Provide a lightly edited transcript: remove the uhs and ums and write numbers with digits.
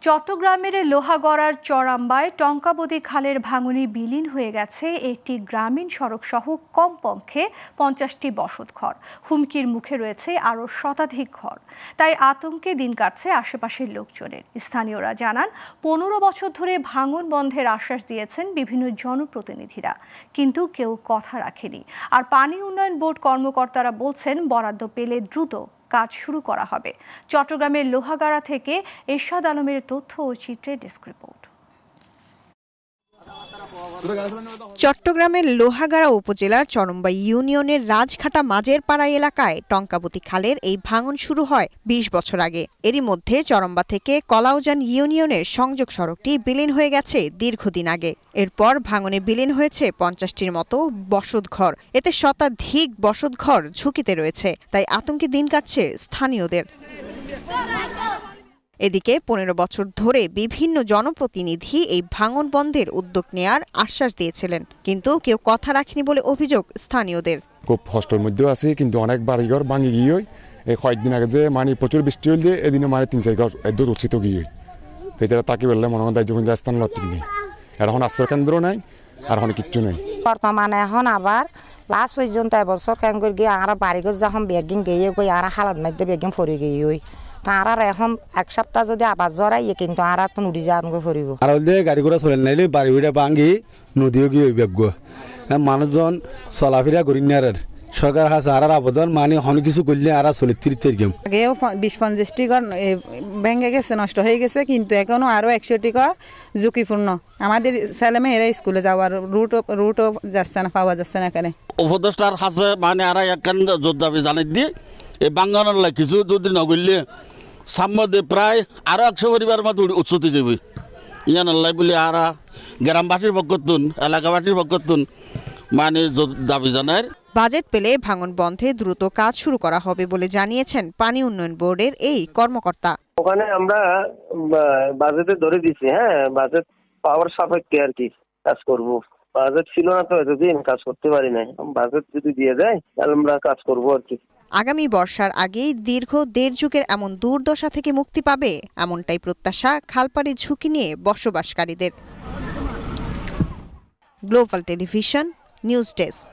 চট্টগ্রামের লোহাগড়ার চরাম্বায় টঙ্কাবতী খালের ভাঙনে বিলীন হয়ে গেছে একটি গ্রামীণ সড়ক সহ কমপক্ষে 50টি বসতঘর। হুমকির মুখে রয়েছে আরও শতাধিক ঘর। তাই আতঙ্কে দিন কাটছে আশেপাশের লোকজনের। স্থানীয়রা জানান 15 বছর ধরে ভাঙন বন্ধের আশ্বাস দিয়েছেন বিভিন্ন জনপ্রতিনিধিরা, কিন্তু কেউ কথা রাখেনি। আর পানি উন্নয়ন বোর্ড কর্মকর্তারা বলছেন বরাদ্দ পেলে দ্রুত কাজ শুরু করা হবে। চট্টগ্রামের লোহাগাড়া থেকে এরশাদ আলমের তথ্য ও চিত্রে ডেস্ক রিপোর্ট। চট্টগ্রামের লোহাগাড়া উপজেলার চরম্বা ইউনিয়নের রাজঘাটা মাঝের পাড়া এলাকায় টঙ্কাবতী খালের এই ভাঙন শুরু হয় 20 বছর আগে। এরই মধ্যে চরম্বা থেকে কলাউজান ইউনিয়নের সংযোগ সড়কটি বিলীন হয়ে গেছে দীর্ঘদিন আগে। এরপর ভাঙনে বিলীন হয়েছে 50টির মতো বসতঘর। এতে শতাধিক বসতঘর ঝুঁকিতে রয়েছে, তাই আতঙ্কে দিন কাটছে স্থানীয়দের। এদিকে 15 বছর ধরে বিভিন্ন জনপ্রতিনিধি এই ভাঙন বন্ধের উদ্যোগ নেয়ার আশ্বাস দিয়েছিলেন, কিন্তু কেউ কথা রাখেনি বলে অভিযোগ স্থানীয়দের। খুব কষ্টের মধ্যে আছে, কিন্তু অনেক বাড়িঘর ভাঙি গিয়ে এই কয়েকদিন আগে যে প্রচুর বৃষ্টি হলে এদিনে 3-4 ঘর এদূর উচ্ছিত গিয়ে ভেতরে তাকে বললে মনে হয় দায়িত্ব স্থান লতিক নেই, এখন আশ্রয় কেন্দ্র নাই, আর এখন কিচ্ছু নেই। বর্তমানে এখন আবার লাস্ট পর্যন্ত এবছর কেন করে গিয়ে আর বাড়িঘর যখন বেগিং গিয়ে গই আর হালাত মধ্যে বেগিং ফরি গিয়ে ওই আর এখন এক সপ্তাহ যদি আবার জড়াই কিন্তু আর তো নদী যাওয়া ফুরিব। আর গাড়ি ঘোড়া চলে নাইলে বাড়ি ভিড়ে ভাঙি নদীও গিয়ে বেগ মানুষজন চলাফেরা করি না। আর সরকার হাসে আর আবেদন মানে অনেক কিছু করলে আর চলে 30 গেম আগেও 20-50টি ঘর ভেঙে গেছে, নষ্ট হয়ে গেছে, কিন্তু এখনো আরো 100টি ঘর ঝুঁকিপূর্ণ। আমাদের ছেলে মেয়েরা স্কুলে যাওয়ার রুটও যাচ্ছে না, পাওয়া যাচ্ছে না। এখানে উপদেষ্টার হাসে মানে আর একখান যোদ্ধাবি জানাই দিয়ে এই বাঙ্গানোর কিছু যদি নগরলে সামনে প্রায় আরো 100 পরিবার মতো উৎসতে যাবে ইয়ানাল্লাই বলে আর গ্রামবাসীর পক্ষতুন এলাকাবাসীর পক্ষতুন মানে দাবি জানায়। বাজেট পেলে ভাঙন বন্ধে দ্রুত কাজ শুরু করা হবে বলে জানিয়েছেন পানি উন্নয়ন বোর্ডের এই কর্মকর্তা। ওখানে আমরা বাজেটে ধরে দিছি, বাজেট পাওয়ার সাপেক্ষে আর কি কাজ করব। বাজেট ছিল না তো এতদিন কাজ করতে পারি নাই, বাজেট যদি দিয়ে দেয় তাহলে আমরা কাজ করব আর কি। আগামী বর্ষার আগেই দীর্ঘ 1.5 যুগের এমন দুর্দশা থেকে মুক্তি পাবে, এমনটাই প্রত্যাশা খালপাড়ি ঝুঁকি নিয়ে বসবাসকারীদের। Global television news desk.